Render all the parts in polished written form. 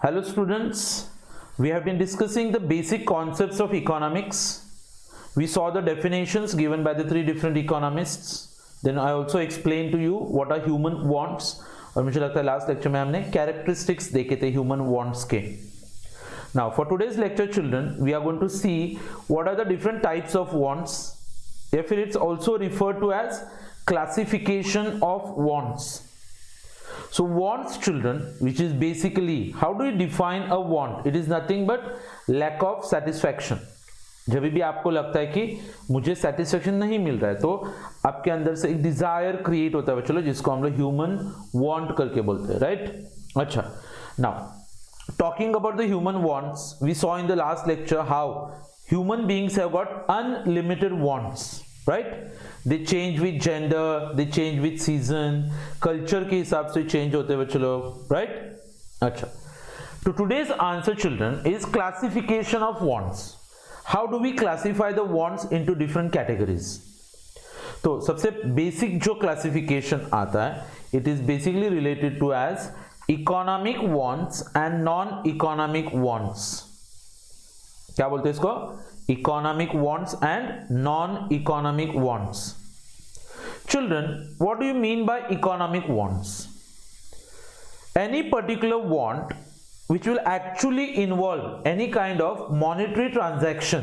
Hello students, we have been discussing the basic concepts of economics. We saw the definitions given by the three different economists. Then I also explained to you what are human wants. और मुझे लगता है last lecture में हमने characteristics देखे थे human wants के. Now for today's lecture children, we are going to see what are the different types of wants. Therefore it's also referred to as classification of wants. So wants children, which is basically, how do you define a want? It is nothing but lack of satisfaction. जब भी आपको लगता है कि मुझे satisfaction नहीं मिल रहा है तो आपके अंदर से एक डिजायर क्रिएट होता है चलो जिसको हम लोग ह्यूमन वांट करके बोलते हैं, राइट? अच्छा, now talking about the human wants, we saw in the last lecture how human beings have got unlimited wants, right? They change with gender, they change with season, culture के हिसाब से change होते हुए चलो, right? अच्छा, तो today's answer children is classification of wants. How do we classify the wants into different categories? तो सबसे बेसिक जो क्लासिफिकेशन आता है, it is basically related to as economic wants and non-economic wants. क्या बोलते हैं इसको? Economic wants and non-economic wants. Children, what do you mean by economic wants? Any particular want which will actually involve any kind of monetary transaction.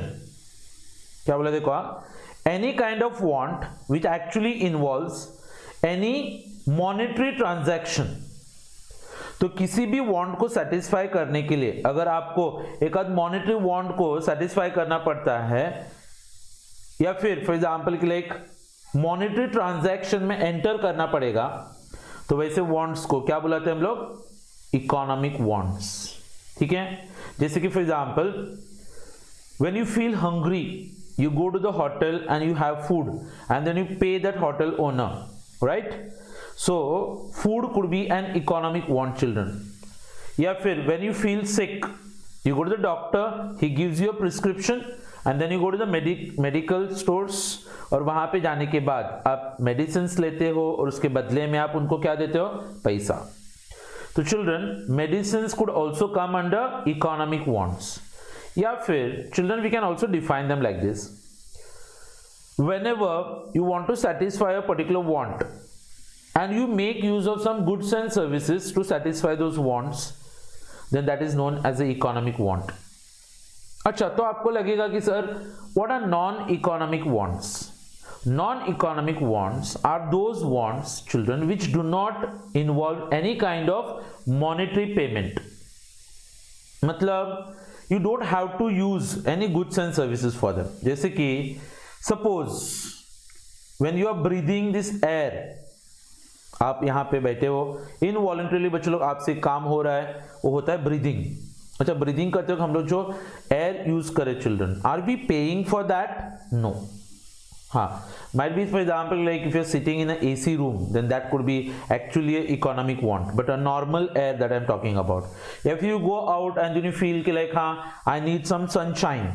क्या बोला देखो, any kind of want which actually involves any monetary transaction. तो किसी भी want को satisfy करने के लिए अगर आपको एक आध monetary want को satisfy करना पड़ता है या फिर for example के लिए एक monetary transaction में enter करना पड़ेगा तो वैसे wants को क्या बुलाते हैं हम लोग? Economic wants. ठीक है, जैसे कि for example when you feel hungry you go to the hotel and you have food and then you pay that hotel owner, right? So food could be an economic want children. या फिर when you feel sick you go to the doctor, he gives you a prescription and then you go to the medical stores और वहां पे जाने के बाद आप medicine लेते हो और उसके बदले में आप उनको क्या देते हो? पैसा. तो children, medicines could also come under economic wants. या फिर children, we can also define them like this. Whenever you want to satisfy a particular want and you make use of some goods and services to satisfy those wants, then that is known as the economic want. अच्छा, तो आपको लगेगा कि sir what are non-economic wants? Non-economic wants are those wants, children, which do not involve any kind of monetary payment. मतलब you don't have to use any goods and services for them. जैसे कि suppose when you are breathing this air, आप यहाँ पे बैठे हो, involuntarily बच्चों लोग आपसे काम हो रहा है, वो होता है breathing. अच्छा, breathing करते हो हम लोग जो air use करें children, are we paying for that? No. हाँ, might be for example like if you're sitting in an AC room, then that could be actually an economic want, but a normal air that I'm talking about. If you go out and then you feel कि like हाँ I need some sunshine,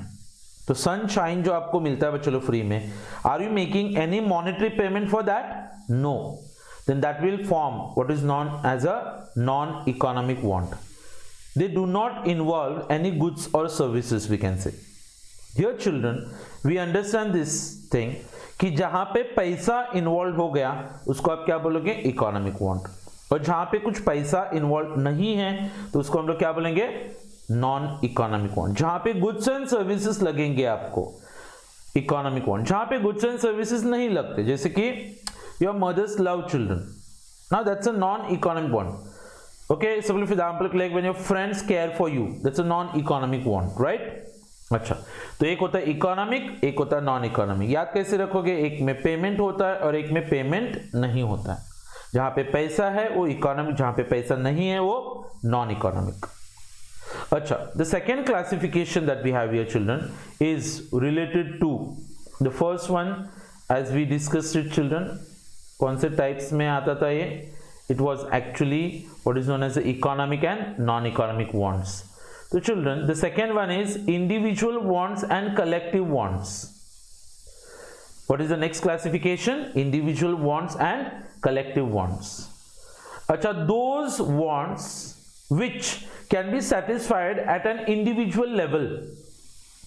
तो sunshine जो आपको मिलता है चलो free में, are you making any monetary payment for that? No. Then that will form what is known as a non-economic want. They do not involve any goods or services, we can say. Here children, we understand this thing कि जहां पे पैसा involve हो गया उसको आप क्या बोलोगे? Economic want. और जहां पे कुछ पैसा इन्वॉल्व नहीं है तो उसको हम लोग क्या बोलेंगे? Non economic want. जहां पे गुड्स एंड सर्विसेज लगेंगे आपको, इकोनॉमिक वांट. जहां पे गुड्स एंड सर्विसेज नहीं लगते, जैसे कि your mothers love children, now that's a non economic want. Okay, so for example like when your friends care for you, that's a non economic want, right? अच्छा, तो एक होता है इकोनॉमिक, एक होता है नॉन इकोनॉमिक. याद कैसे रखोगे? एक में पेमेंट होता है और एक में पेमेंट नहीं होता है. जहां पे पैसा है वो इकोनॉमिक, जहां पे पैसा नहीं है वो नॉन इकोनॉमिक. अच्छा, the second classification that we have here children is related to the first one as we discussed it children. कौन से टाइप्स में आता था ये? It was actually what is known as economic and non economic wants. So children, the second one is individual wants and collective wants. What is the next classification? Individual wants and collective wants. अच्छा, those wants which can be satisfied at an individual level.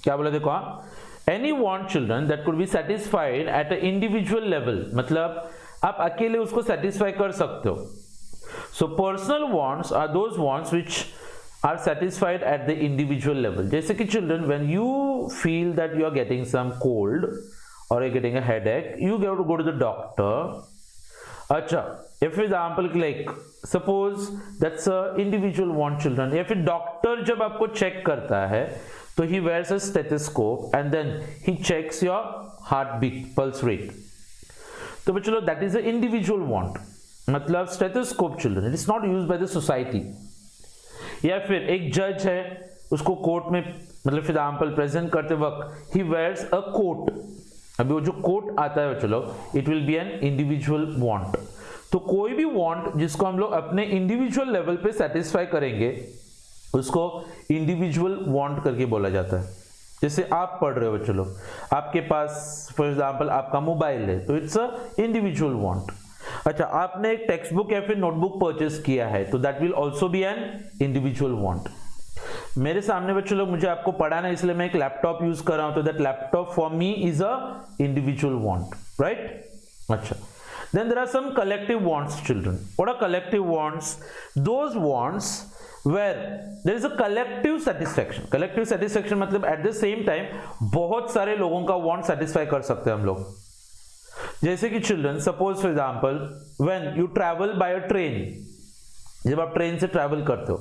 क्या बोला देखो, any want children that could be satisfied at an individual level, मतलब आप अकेले उसको satisfy कर सकते हो. So personal wants are those wants which are satisfied at the individual level. जैसे कि children, when you feel that you are getting some cold or you're getting a headache, you have to go to the doctor. अच्छा, if for example like suppose that's a individual want children, या फिर doctor जब आपको check करता है तो he wears a stethoscope and then he checks your heartbeat, pulse rate. तो चलो that is an individual want, मतलब stethoscope children, it is not used by the society. या फिर एक जज है, उसको कोर्ट में मतलब फॉर एग्जांपल प्रेजेंट करते वक्त ही वेयर्स अ कोट. अभी वो जो कोट आता है चलो, it will B an individual want. तो कोई भी वांट जिसको हम लोग अपने इंडिविजुअल लेवल पे सेटिस्फाई करेंगे उसको इंडिविजुअल वांट करके बोला जाता है. जैसे आप पढ़ रहे हो चलो, आपके पास फॉर एग्जांपल आपका मोबाइल है तो इट्स अ इंडिविजुअल वांट. अच्छा, आपने एक टेक्स्ट बुक या फिर नोटबुक परचेस किया है तो that will also be an individual want. मेरे सामने बच्चों लोग मुझे आपको पढ़ाना है इसलिए मैं एक लैपटॉप यूज कर रहा हूं तो that laptop for me is a individual want, right. अच्छा, then there are some collective wants children. What are collective wants? Those wants where there is a collective satisfaction. collective satisfaction मतलब at the same time बहुत सारे लोगों का want satisfy कर सकते हैं हम लोग. जैसे कि children suppose for example when you travel by a train, जब आप ट्रेन से ट्रैवल करते हो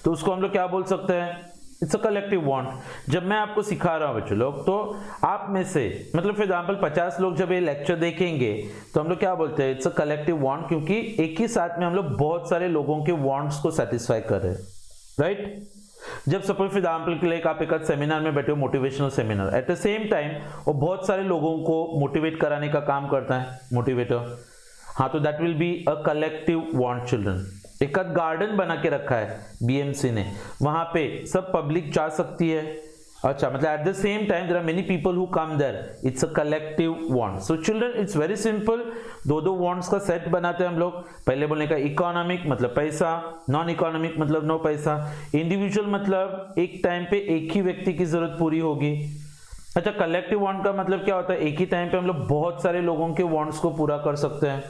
तो उसको हम लोग क्या बोल सकते हैं? It's a collective want. जब मैं आपको सिखा रहा हूं बच्चों लोग तो आप में से मतलब फॉर एग्जाम्पल 50 लोग जब ये लेक्चर देखेंगे तो हम लोग क्या बोलते हैं? इट्स अ कलेक्टिव वांट, क्योंकि एक ही साथ में हम लोग बहुत सारे लोगों के वांट्स को सेटिस्फाई कर रहे हैं, राइट. जब सपोज फॉर एग्जाम्पल के लिए आप एक सेमिनार में बैठे हो, motivational seminar, eight the same time वो बहुत सारे लोगों को मोटिवेट कराने का काम करता है मोटिवेटर. हाँ, तो that will be a collective want children. एक गार्डन बना के रखा है बीएमसी ने, वहां पे सब पब्लिक जा सकती है. अच्छा, मतलब at the same time there are many people who come there, it's a collective want. So children it's very simple. दो वांट्स का सेट बनाते हैं हम लोग. पहले बोलने का इकोनॉमिक मतलब पैसा, नॉन इकोनॉमिक मतलब नो पैसा, इंडिविजुअल मतलब एक टाइम पे एक ही व्यक्ति की जरूरत पूरी होगी. अच्छा, कलेक्टिव वांट का मतलब क्या होता है? एक ही टाइम पे हम लोग बहुत सारे लोगों के वांट्स को पूरा कर सकते हैं,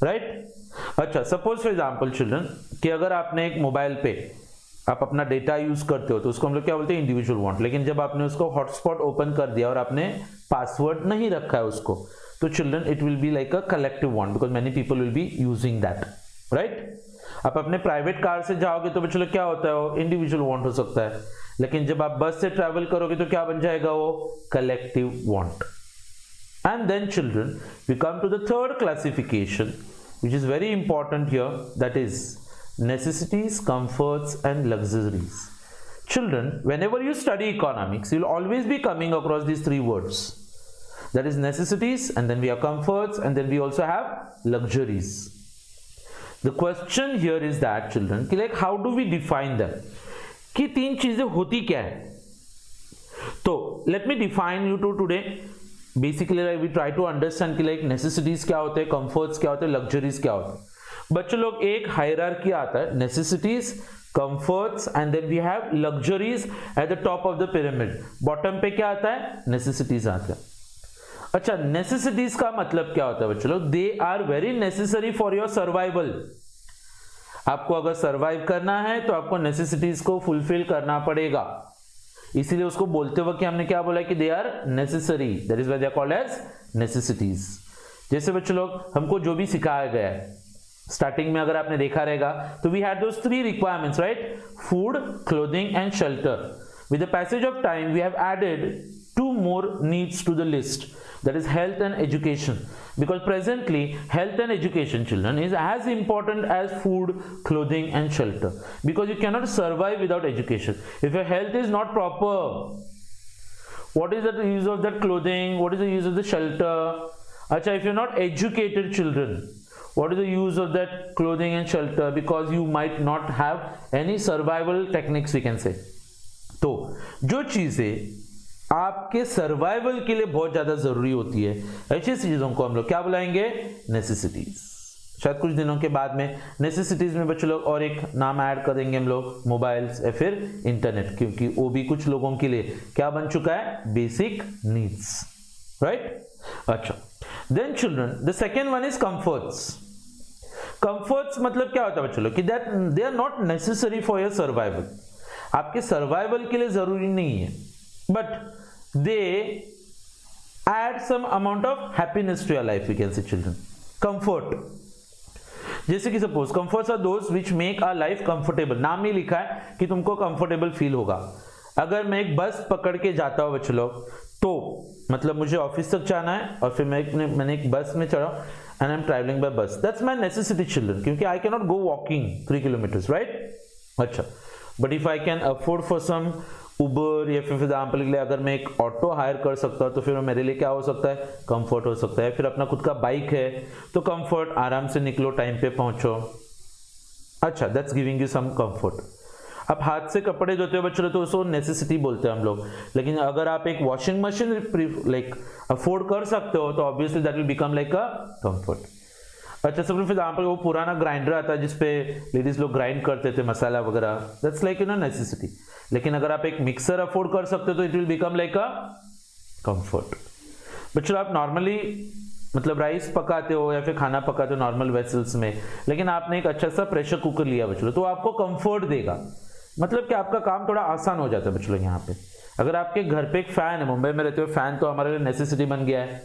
राइट. अच्छा, सपोज फॉर एग्जांपल चिल्ड्रन कि अगर आपने एक मोबाइल पे आप अपना डेटा यूज करते हो तो उसको हम लोग क्या बोलते हैं? Individual want. लेकिन जब आपने उसको हॉटस्पॉट ओपन कर दिया और आपने पासवर्ड नहीं रखा है उसको, तो children it will be like a collective want because many people will be using that, right. आप अपने प्राइवेट कार से जाओगे तो चलो क्या होता है? वो इंडिविजुअल वांट हो सकता है. लेकिन जब आप बस से ट्रेवल करोगे तो क्या बन जाएगा? वो collective want. And then children we come to the third classification which is very important here, that is necessities, comforts and luxuries. Children, whenever you study economics, you'll always be coming across these three words. That is necessities, and then we have comforts, and then we also have luxuries. The question here is that children, कि like how do we define them? कि तीन चीजें होती क्या है? तो let me define you today. Basically we try to understand कि like necessities क्या होते हैं, कंफर्ट्स क्या होते हैं, लग्जरीज क्या होते हैं. बच्चों लोग एक हायरार्की आता है, necessities, comforts and then we have luxuries at the top of the pyramid. Bottom पे क्या आता है? नेसेसिटीज आता है. अच्छा, नेसेसिटीज का मतलब क्या होता है बच्चों लोग? They are very necessary for your survival. आपको अगर सर्वाइव करना है तो आपको नेसेसिटीज को फुलफिल करना पड़ेगा. इसीलिए उसको बोलते वक्त हमने क्या बोला कि they are necessary, that is why they are called as necessities. जैसे बच्चों लोग हमको जो भी सिखाया गया है स्टार्टिंग में अगर आपने देखा रहेगा तो we had those three requirements, right? Food, clothing and shelter. With the passage of time we have added two more needs to the list, that is health and education, because presently health and education children is as important as food, clothing and shelter, because you cannot survive without education. If your health is not proper, what is the use of that clothing? What is the use of the shelter? Acha, if you're not educated children, what is the use of that clothing and shelter? Because you might not have any survival techniques, we can say. तो जो चीजें आपके survival के लिए बहुत ज्यादा जरूरी होती है, ऐसी चीजों को हम लोग क्या बुलाएंगे? नेसेसिटीज. शायद कुछ दिनों के बाद में नेसेसिटीज में बच्चों लोग और एक नाम ऐड करेंगे हम लोग, मोबाइल्स या फिर इंटरनेट, क्योंकि वो भी कुछ लोगों के लिए क्या बन चुका है, बेसिक नीड्स, राइट। अच्छा, then children the second one is comforts. Comforts मतलब क्या होता है बच्चों लोग कि that they are not necessary for your survival, आपके सर्वाइवल के लिए जरूरी नहीं है, but they add some amount of happiness to your life, we can say children. Comfort जैसे कि suppose comforts are those which make our life comfortable, नाम ही लिखा है कि तुमको कंफर्टेबल फील होगा। अगर मैं एक बस पकड़ के जाता हूं बच्चों लोग, तो मतलब मुझे ऑफिस तक जाना है और फिर मैंने एक बस में चढ़ा and I am travelling by bus, that's my necessity children, क्योंकि I can not go walking 3 kilometres, right. अच्छा, but if I can afford for some Uber या फिर एग्जाम्पल के लिए अगर मैं एक ऑटो हायर कर सकता हूँ तो फिर मेरे लिए क्या हो सकता है, कंफर्ट हो सकता है। फिर अपना खुद का बाइक है तो कंफर्ट, आराम से निकलो, टाइम पे पहुंचो। अच्छा, that's giving you some comfort. आप हाथ से कपड़े धोते हो बच्चों तो उसको नेसेसिटी बोलते हैं हम लोग, लेकिन अगर आप एक वॉशिंग मशीन लाइक अफोर्ड कर सकते हो तो obviously that will become like a comfort. अच्छा, सब फॉर एग्जांपल वो पुराना ग्राइंडर आता है जिसपे लेडीज लोग ग्राइंड करते थे मसाला वगैरह, that's like you know necessity. लेकिन अगर आप एक मिक्सर अफोर्ड कर सकते हो तो it will become like a comfort. बच्चों आप नॉर्मली मतलब राइस पकाते हो या फिर खाना पकाते हो नॉर्मल वेसल्स में, लेकिन आपने एक अच्छा सा प्रेशर कुकर लिया बच्चों तो आपको कंफर्ट देगा, मतलब कि आपका काम थोड़ा आसान हो जाता है बच्चों। यहाँ पे अगर आपके घर पे एक फैन है, मुंबई में रहते हो, फैन तो हमारे लिए नेसेसिटी बन गया है,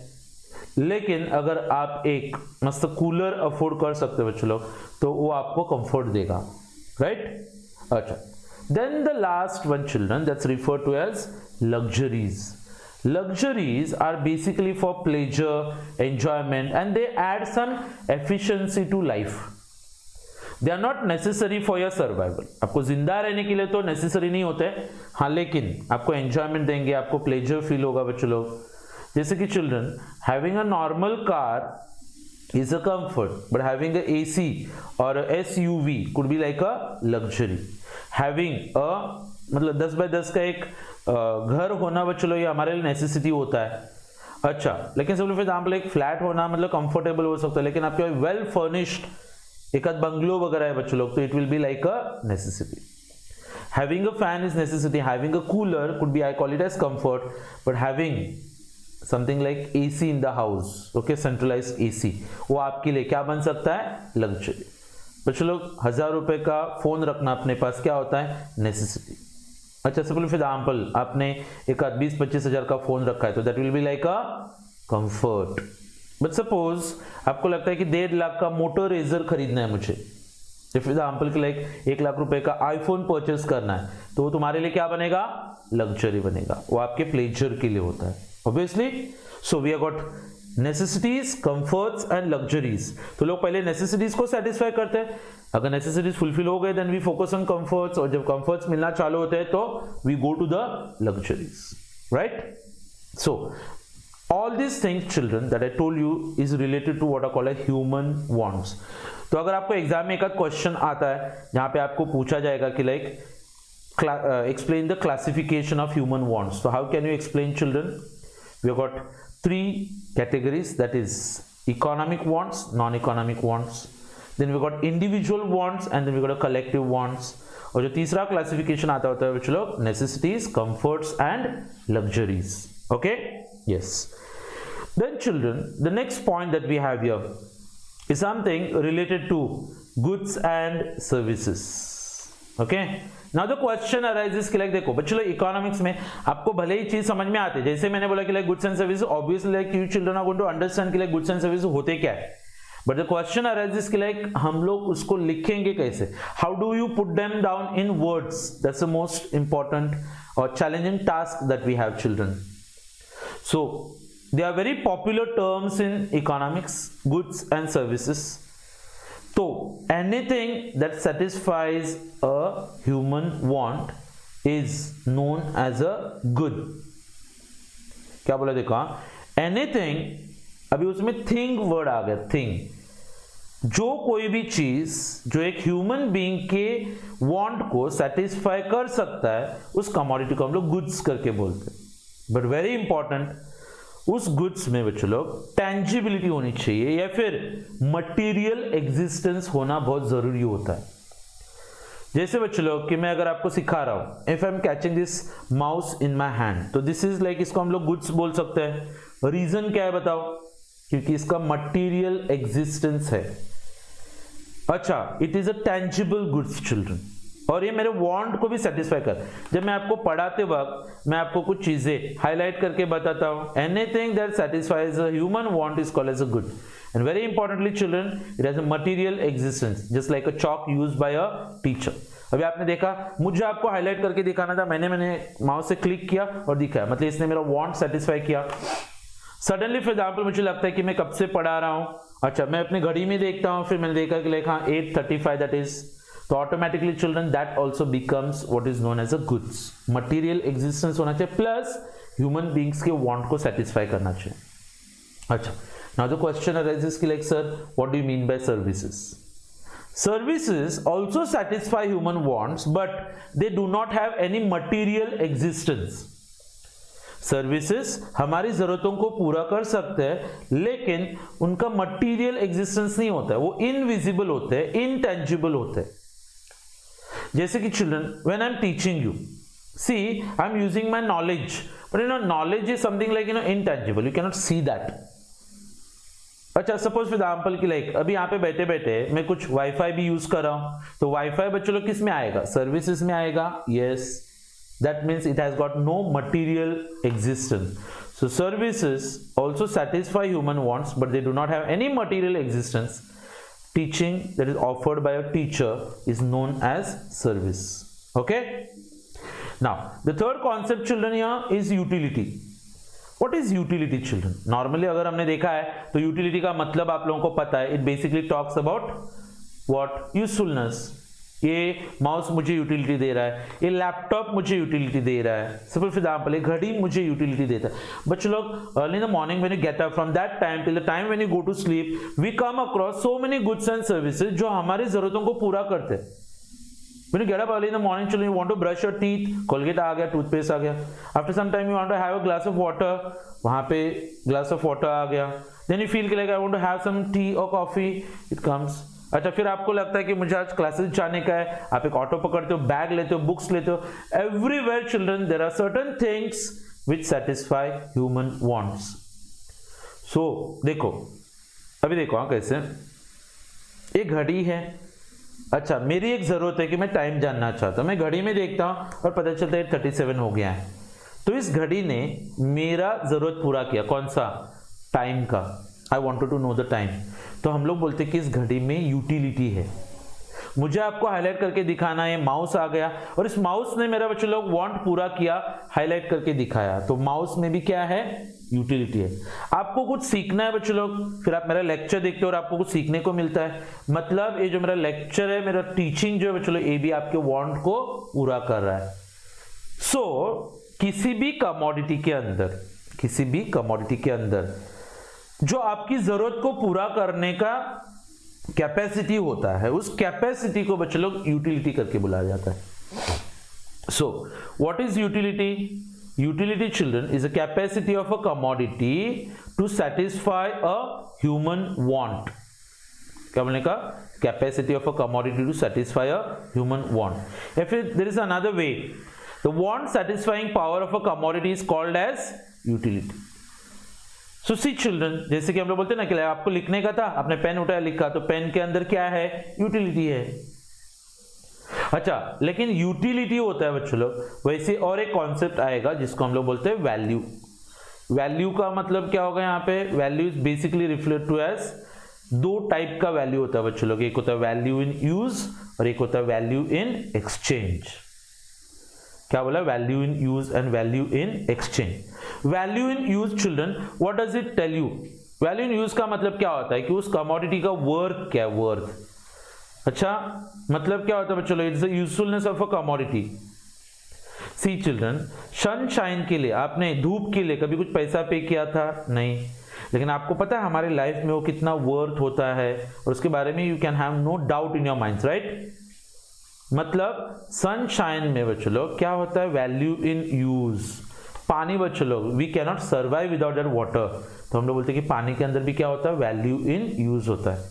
लेकिन अगर आप एक मस्त कूलर अफोर्ड कर सकते हो बच्चों लोग तो वो आपको कंफर्ट देगा, राइट। अच्छा, then the last one children that's referred to as luxuries. Luxuries are basically for pleasure, enjoyment, and they add some efficiency to life. They are not necessary for your survival. आपको जिंदा रहने के लिए तो necessary नहीं होते, हाँ, लेकिन आपको एंजॉयमेंट देंगे, आपको प्लेजर फील होगा बच्चों लोग। जैसे कि children, having a normal car is a comfort, but having a AC or a SUV could be like a luxury. Having a मतलब 10 बाय 10 का एक घर होना बच्चों लोग ये हमारे लिए नेसेसिटी होता है। अच्छा, लेकिन सब फॉर एग्जांपल एक फ्लैट होना मतलब कंफर्टेबल हो सकता है, लेकिन आपके वेल फर्निश्ड एक आध बंगलो वगैरह है बच्चों लोग तो it will be like a necessity. Having a fan is necessity, having a cooler could be, I call it as comfort, but having something like AC in the house, okay, centralised AC, वो आपके लिए क्या बन सकता है, luxury. बच्चों लोग 1000 रुपए का फोन रखना अपने पास क्या होता है, नेसेसिटी। अच्छा, सिंपल फॉर एग्जांपल आपने एक 20-25 हजार का फोन रखा है तो that will be like a comfort. But suppose आपको लगता है कि 1.5 लाख का मोटर रेजर खरीदना है मुझे, फॉर एग्जांपल के लाइक 1 लाख रुपए का आईफोन परचेस करना है, तो वो तुम्हारे लिए क्या बनेगा, लग्जरी बनेगा, वो आपके प्लेजर के लिए होता है obviously. So we have got necessities, comforts and luxuries. तो लोग पहले नेसेसिटीज को सेटिस्फाई करते हैं, अगर नेसेसिटीज फुलफिल हो गए then we focus on comforts, और जब कंफर्ट्स मिलना चालू होते हैं तो we go to the luxuries, right. So all this things children that I told you is related to what I call a human wants. तो अगर आपको एग्जाम में एक क्वेश्चन आता है जहां पे आपको पूछा जाएगा कि like explain the classification of human wants, so how can you explain children? We have got 3 categories, that is economic wants, non-economic wants, then we got individual wants, and then we got a collective wants, और जो तीसरा classification आता होता है बच्चों लोग necessities, comforts and luxuries, okay, yes. Then children, the next point that we have here is something related to goods and services, okay. Now the question arises कि like देखो बच्चों, इकोनॉमिक्स में आपको भले ही चीज समझ में आती है, जैसे मैंने बोला कि like goods and services, obviously like you children are going to understand कि लाइक गुड्स एंड सर्विसेज होते क्या है, बट द क्वेश्चन arises कि लाइक हम लोग उसको लिखेंगे कैसे, how do you put them down in words, that's the most important और challenging task that we have children. So they are very popular terms in economics, goods and services. So anything that satisfies a human want is known as a good. क्या बोला देखो, anything, अभी उसमें thing word आ गया, thing, जो कोई भी चीज जो एक ह्यूमन बीइंग के वांट को सेटिस्फाई कर सकता है, उस कमोडिटी को हम लोग गुड्स करके बोलते हैं. बट वेरी इंपॉर्टेंट, उस गुड्स में बच्चों लोग टेंजिबिलिटी होनी चाहिए या फिर मटेरियल एग्जिस्टेंस होना बहुत जरूरी होता है। जैसे बच्चों लोग कि मैं अगर आपको सिखा रहा हूं, if I am catching this mouse in my hand, तो दिस इज लाइक, इसको हम लोग गुड्स बोल सकते हैं। रीजन क्या है बताओ? क्योंकि इसका मटेरियल एग्जिस्टेंस है। अच्छा, it is a tangible goods children, और ये मेरे वांट को भी सेटिस्फाई कर। जब मैं आपको पढ़ाते वक्त मैं आपको कुछ चीजें हाईलाइट करके बताता हूं, anything that satisfies a human want is called as a good. And very importantly children, it has a material existence just like a chalk used by a teacher. अभी आपने देखा, मुझे आपको हाईलाइट करके दिखाना था, मैंने माउस से क्लिक किया और दिखाया, मतलब इसने मेरा वांट सेटिस्फाई किया। सडनली फॉर एग्जाम्पल मुझे लगता है कि मैं कब से पढ़ा रहा हूं, अच्छा मैं अपनी घड़ी में देखता हूं, फिर मैंने देखा कि लाइक हाँ 8:35 दैट इज, तो automatically children that also becomes what is known as a goods. Material existence होना चाहिए प्लस ह्यूमन बींग्स के वांट को सेटिस्फाई करना चाहिए। अच्छा, now the question arises ki like, sir, what do you mean by services? Services also satisfy human wants, but they do not have any material existence. Services हमारी जरूरतों को पूरा कर सकते हैं लेकिन उनका मटेरियल एग्जिस्टेंस नहीं होता है, वो इनविजिबल होते हैं, इनटेंजिबल होते हैं। जैसे कि children, when I am teaching you, see I am using my knowledge, but you know knowledge is something like intangible, you can not see that. अच्छा, सपोज फॉर एग्जांपल की लाइक अभी यहाँ पे बैठे बैठे मैं कुछ वाईफाई भी यूज कर रहा हूं, तो वाईफाई बच्चों लोग किस में आएगा? सर्विसेज में आएगा। Yes, that means it has got no material existence. So services also satisfy human wants but they do not have any material existence. Teaching that is offered by a teacher is known as service. Okay, now the third concept children here is utility. What is utility children? Normally अगर हमने देखा है तो utility का मतलब आप लोगों को पता है, it basically talks about what? Usefulness. ये माउस मुझे यूटिलिटी दे रहा है, ये लैपटॉप मुझे यूटिलिटी दे रहा है, सपोज फॉर एग्जांपल ये घड़ी मुझे यूटिलिटी देता है। बच्चों लोग early in the morning when you get up, from that time till the time when you go to sleep, we come across so many goods and services जो हमारी जरूरतों को पूरा करते हैं। When you get up early in the morning, children, you want to brush your teeth, Colgate आ गया, toothpaste आ गया. After some time, you want to have a glass of water, वहाँ पे glass of water आ गया. Then you feel like I want to have some tea or coffee, it comes. अच्छा, फिर आपको लगता है कि मुझे आज क्लासेस जाने का है, आप एक ऑटो पकड़ते हो, बैग लेते हो, बुक्स लेते हो. Everywhere, children, there are certain things which satisfy human wants. So देखो, अभी देखो हाँ कैसे, एक घड़ी है। अच्छा, मेरी एक जरूरत है कि मैं टाइम जानना चाहता हूं, मैं घड़ी में देखता हूं और पता चलता है 37 हो गया है। तो इस घड़ी ने मेरा जरूरत पूरा किया, कौन सा? टाइम का। I wanted to know the time. तो हम लोग बोलते हैं कि इस घड़ी में यूटिलिटी है। मुझे आपको हाईलाइट करके दिखाना है, माउस आ गया और इस माउस ने मेरा बच्चों लोग वांट पूरा किया, हाईलाइट करके दिखाया। तो माउस में भी क्या है? यूटिलिटी है। आपको कुछ सीखना है बच्चों लोग, फिर आप मेरा लेक्चर देखते हो और आपको कुछ सीखने को मिलता है, मतलब ये जो मेरा लेक्चर है, मेरा टीचिंग जो है बच्चों लोग, ये भी आपके वांट को पूरा कर रहा है। सो किसी भी कमोडिटी के अंदर जो आपकी जरूरत को पूरा करने का कैपेसिटी होता है, उस कैपेसिटी को बच्चों लोग यूटिलिटी करके बुलाया जाता है। So what is utility? Utility, children, is a capacity of a commodity to satisfy a human want. क्या बोलने का? Capacity of a commodity to satisfy a human want. If there is another way, the want satisfying power of a commodity is called as utility. So see children, जैसे कि हम लोग बोलते हैं ना कि आपको लिखने का था, आपने पेन उठाया लिखा, तो पेन के अंदर क्या है? यूटिलिटी है। अच्छा, लेकिन यूटिलिटी होता है बच्चों लोग, वैसे और एक कॉन्सेप्ट आएगा जिसको हम लोग बोलते हैं वैल्यू। वैल्यू का मतलब क्या होगा यहाँ पे? Value is basically refer to as, दो टाइप का वैल्यू होता है बच्चों लोग, एक होता है वैल्यू इन यूज और एक होता है वैल्यू इन एक्सचेंज। क्या बोला? Value in use and value in exchange. Value in use children, what does it tell you? Value in use का मतलब क्या होता है कि उस कमोडिटी का वर्थ क्या है? वर्थ। अच्छा, मतलब क्या होता है बच्चों लोग? It's the usefulness of a commodity. See children, sunshine के लिए, आपने धूप के लिए कभी कुछ पैसा पे किया था? नहीं। लेकिन आपको पता है हमारे लाइफ में वो कितना वर्थ होता है और उसके बारे में you can have no doubt in your minds, right? मतलब सनशाइन में बच्चों लोग क्या होता है? Value in use. पानी बच्चों लोग, we cannot survive without that water, तो हम लोग बोलते हैं कि पानी के अंदर भी क्या होता है, वैल्यू इन यूज होता है।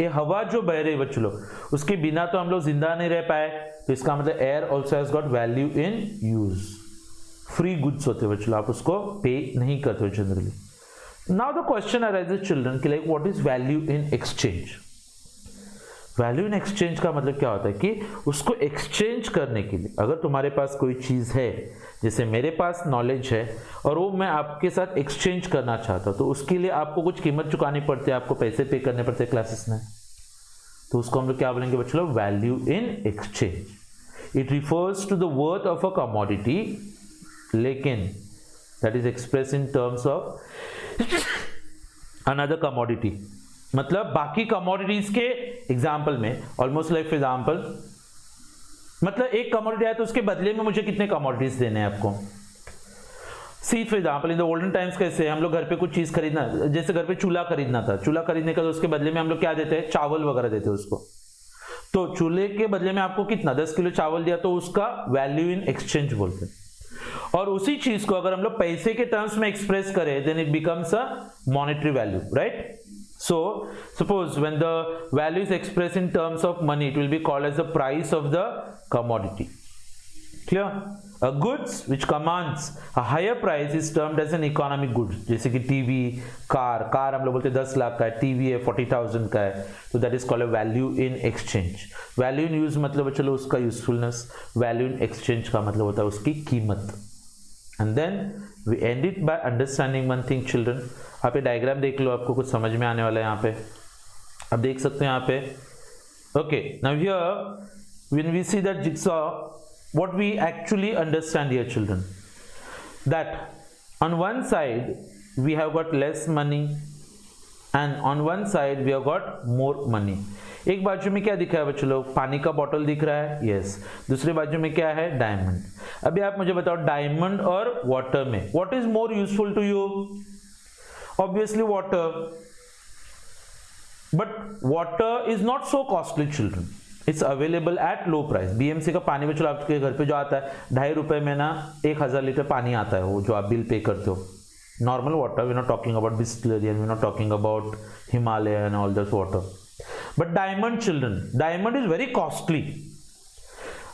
ये हवा जो बह रही है बच्चों लोग, उसके बिना तो हम लोग जिंदा नहीं रह पाए, तो इसका मतलब air also has got value in use. Free goods होते हैं बच्चों, आप उसको पे नहीं करते हो generally. Now the question arises children कि like what is value in exchange. Value in exchange का मतलब क्या होता है कि उसको एक्सचेंज करने के लिए, अगर तुम्हारे पास कोई चीज है, जैसे मेरे पास नॉलेज है और वो मैं आपके साथ एक्सचेंज करना चाहता हूं, तो उसके लिए आपको कुछ कीमत चुकानी पड़ती है, आपको पैसे पे करने पड़ते हैं क्लासेस में, तो उसको हम लोग क्या बोलेंगे बच्चों लोग, value in exchange. It refers to the worth of a commodity, लेकिन that is express in terms of another commodity. मतलब बाकी कमोडिटीज के एग्जाम्पल में, ऑलमोस्ट लाइक फॉर एग्जाम्पल, मतलब एक कमोडिटी है तो उसके बदले में मुझे कितने कमोडिटीज देने हैं आपको। See for example in the olden times कैसे हम लोग घर पे कुछ चीज खरीदना, जैसे घर पे चूल्हा खरीदना था, चूल्हा खरीदने का तो उसके बदले में हम लोग क्या देते हैं, चावल वगैरह देते हैं उसको। तो चूल्हे के बदले में आपको कितना 10 किलो चावल दिया, तो उसका वैल्यू इन एक्सचेंज बोलते हैं। और उसी चीज को अगर हम लोग पैसे के टर्म्स में एक्सप्रेस करें, then it becomes a monetary value, right. So suppose when the value is expressed in terms of money, it will be called as the price of the commodity. Clear? A goods which commands a higher price is termed as an economic goods. जैसे कि TV, car हम लोग बोलते हैं 10 लाख का है, TV है 40,000 का है, तो that is called a value in exchange. Value in use मतलब चलो उसका यूजफुलनेस, value in exchange का मतलब होता है उसकी कीमत। And then we end it by understanding one thing, children. आप ये डायग्राम देख लो, आपको कुछ समझ में आने वाला है यहाँ पे। आप देख सकते हैं यहाँ पे, okay. Now here when we see that jigsaw, what we actually understand here children, that on one side we have got less money and on one side we have got more money. एक बाजू में क्या दिखा है बच्चों लोग, पानी का बॉटल दिख रहा है, यस। दूसरे बाजू में क्या है, डायमंड। अभी आप मुझे बताओ डायमंड और वाटर में what is more useful to you? Obviously water, but water is not so costly children. It's available at low price. BMC का पानी बच्चों आपके घर पे जो आता है 2.5 रुपए में ना 1000 लीटर पानी आता है, वो जो आप बिल पे करते हो। Normal water, we not talking about Bisleri and we not talking about Himalaya and all this water. But diamond children, diamond is very costly.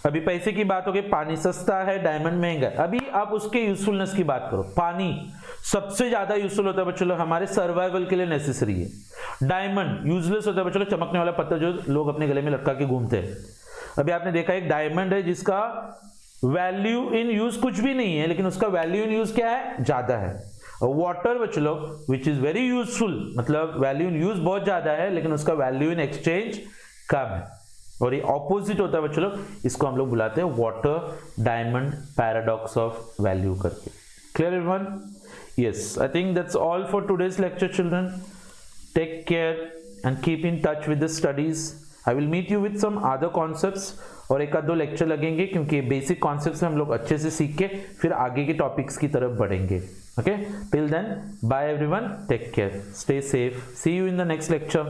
अभी पैसे की बात हो गई, पानी सस्ता है, डायमंड महंगा है। अभी आप उसके यूजफुलनेस की बात करो, पानी सबसे ज्यादा यूजफुल होता है बच्चों लोग, हमारे सर्वाइवल के लिए नेसेसरी है। डायमंड यूजलेस होता है बच्चों लोग, चमकने वाला पत्थर जो लोग अपने गले में लटका के घूमते हैं। अभी आपने देखा एक डायमंड है जिसका वैल्यू इन यूज कुछ भी नहीं है, लेकिन उसका वैल्यू इन यूज क्या है, ज्यादा है। वाटर बच्चों लोग विच इज वेरी यूजफुल, मतलब वैल्यू इन यूज बहुत ज्यादा है, लेकिन उसका वैल्यू इन एक्सचेंज कम है। और ये ऑपोजिट होता है बच्चों लोग, इसको हम लोग बुलाते हैं water diamond paradox of value करके। Clear everyone? Yes, I think that's all for today's lecture, children. Take care and keep in touch with the studies. I will meet you with some other concepts और एक आध दो lecture लगेंगे, क्योंकि basic concepts हम लोग अच्छे से सीख के फिर आगे के टॉपिक्स की तरफ बढ़ेंगे। Okay, till then, bye everyone, take care, stay safe, see you in the next lecture.